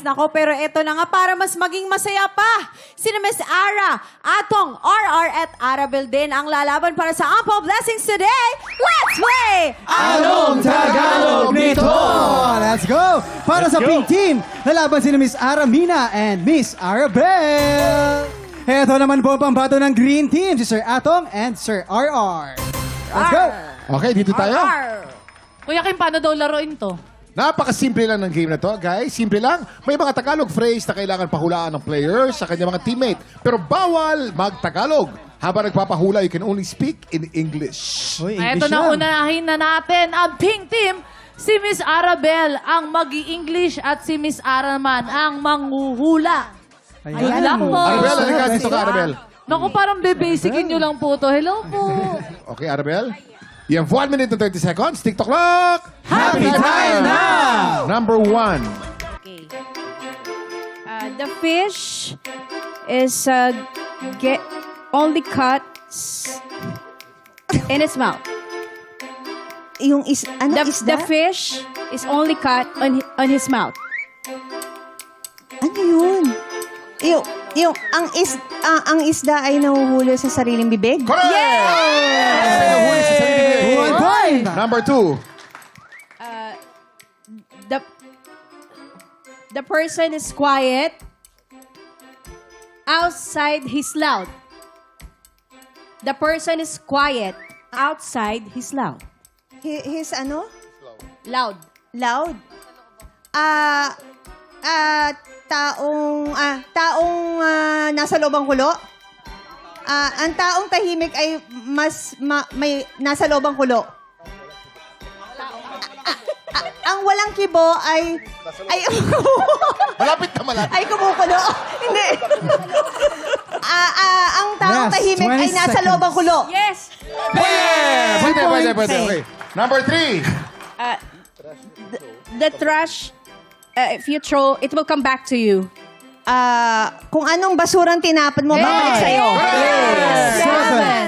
Nako, pero eto na nga para mas maging masaya pa. Sina Miss Ara, Atong, RR at Arabel din ang lalaban para sa Ample Blessings today. Let's play! Anong Tagalog nito? Let's go! Para sa Pink Team, lalaban sina Miss Aramina and Miss Arabel. Heto naman po ang pambato ng Green Team, si Sir Atong and Sir RR. Let's go! Okay, dito tayo. Kuya Kim, paano daw laruin to? Napakasimple lang ng game na to, guys. Simple lang. May mga Tagalog phrase na kailangan pahulaan ng player sa kanyang mga teammate. Pero bawal mag-Tagalog. Habang nagpapahula, you can only speak in English. Uy, Ito na, unahin na natin ang Pink Team. Si Miss Arabel ang mag-i-English at si Miss Ara naman ang manghuhula. Good luck po. Arabel, halika dito ka, Arabel. Naku, parang bebasicin nyo lang po to. Hello po. Okay, Arabel. You have 1 minute and 30 seconds. TikTok clock. Happy time now! Number 1. Okay. The fish is only cuts in its mouth. Yung ano isda? The fish is only cut on his mouth. Ano yun? Ang isda ay nahuhuli sa sariling bibig? Correct! Nahuli sa sarili mo. 1 point! Number 2. The person is quiet outside his loud. The person is quiet outside his loud. His ano? Loud. Loud? Taong nasa loob ang kulo? Ang taong tahimik ay may nasa loob ang kulo. Ang walang kibo ay Malapit na malapit. ay kumukulo. Hindi. Ang taong Yes, tahimik 20 ay nasa loob ang kulo. Yes. Pwede. Okay. Number 3. The trash, if you throw, it will come back to you. Kung anong basurang tinapon mo, babalik sa'yo.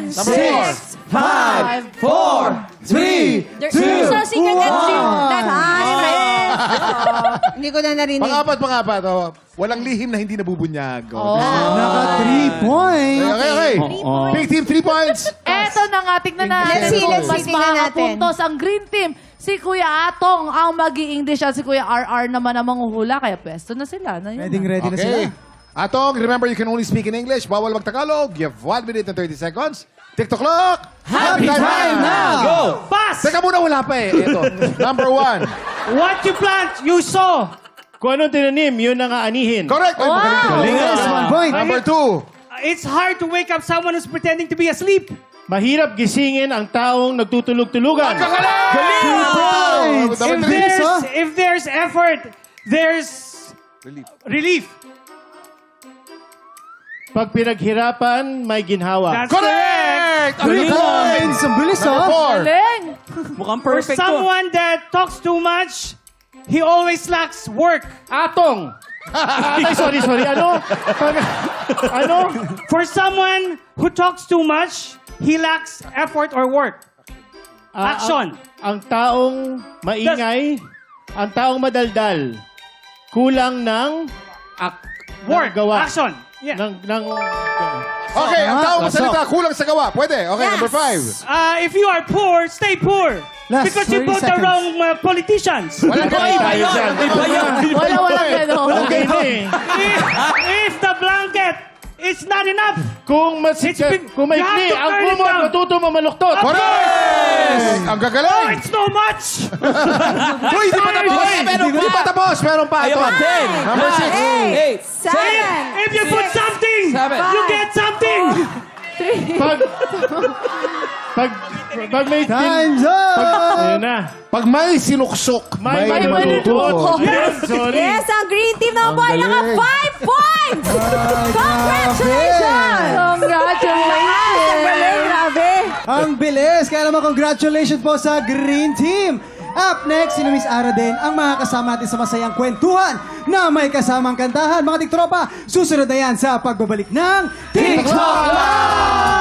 7, Number 4. 5, 4, 3, There's no secret entry. That Hindi ko na narinig. Pang-apat. Oh. Walang lihim na hindi nabubunyag. Oh. Naka 3 points. Okay. Big team, 3 points. Eto na nga, tignan natin Let's see, kung let's see, mas tingnan natin. makapuntos ang Green Team. Si Kuya Atong ang mag-i-English at si Kuya RR naman ang manghuhula. Kaya pwesto na sila. Na yun Ready na sila. Okay. Atong, remember you can only speak in English. Bawal mag-Tagalog. You have 1 minute and 30 seconds. TikTok clock. Happy time now! Go! Pass! Teka muna, wala pa eh. Ito. Number 1. What you plant, you sow. Kung anong tinanim, yun ang aanihin. Correct. Ay, magaling to. Yes, 1 point. Number 2. It's hard to wake up someone who's pretending to be asleep. Mahirap gisingin ang taong nagtutulog-tulugan. Points. Number 3. If there's effort, there's relief. Pag pinaghirapan, may ginhawa. That's Correct! 3 points. Ang bilis, Number oh. 4. Galing! Mukhang For perfect to. someone that talks too much, he always lacks work. Atong! Ay, sorry. Ano? Ano? For someone who talks too much, he lacks effort or work. Action. Ang taong maingay, ang taong madaldal, kulang ng Work. gawa. Action. Yeah. Okay, ang tao masalita, kulang sa gawa. Pwede. Okay, number 5. If you are poor, stay poor. Last Because you 30 vote the seconds. wrong politicians. Walang gawa. Tayo dyan. Walang gano'n. Okay na eh. If the blanket is not enough, Kung you have maikli, to ang turn it kumot, down. matuto mamaluktot. Correct! Ang oh, gagaling! it's no much. Uy, di pa tapos! Di pa tapos! Meron pa ito. Number 6. 7. If you put something, you get something. Pag may... Time's up! Ayun na. Pag may sinuksok, May may malutukot. malutukot. Sorry. Yes, ang Green Team naman po ay naka 5 points! Congratulations! Congratulations! Grabe! Ang bilis! Kaya naman congratulations po sa Green Team! Up next, sino Miss Ara din ang mga kasama natin sa masayang kwentuhan na may kasamang kantahan. Mga tiktropa, susunod na yan sa pagbabalik ng TikTok Live!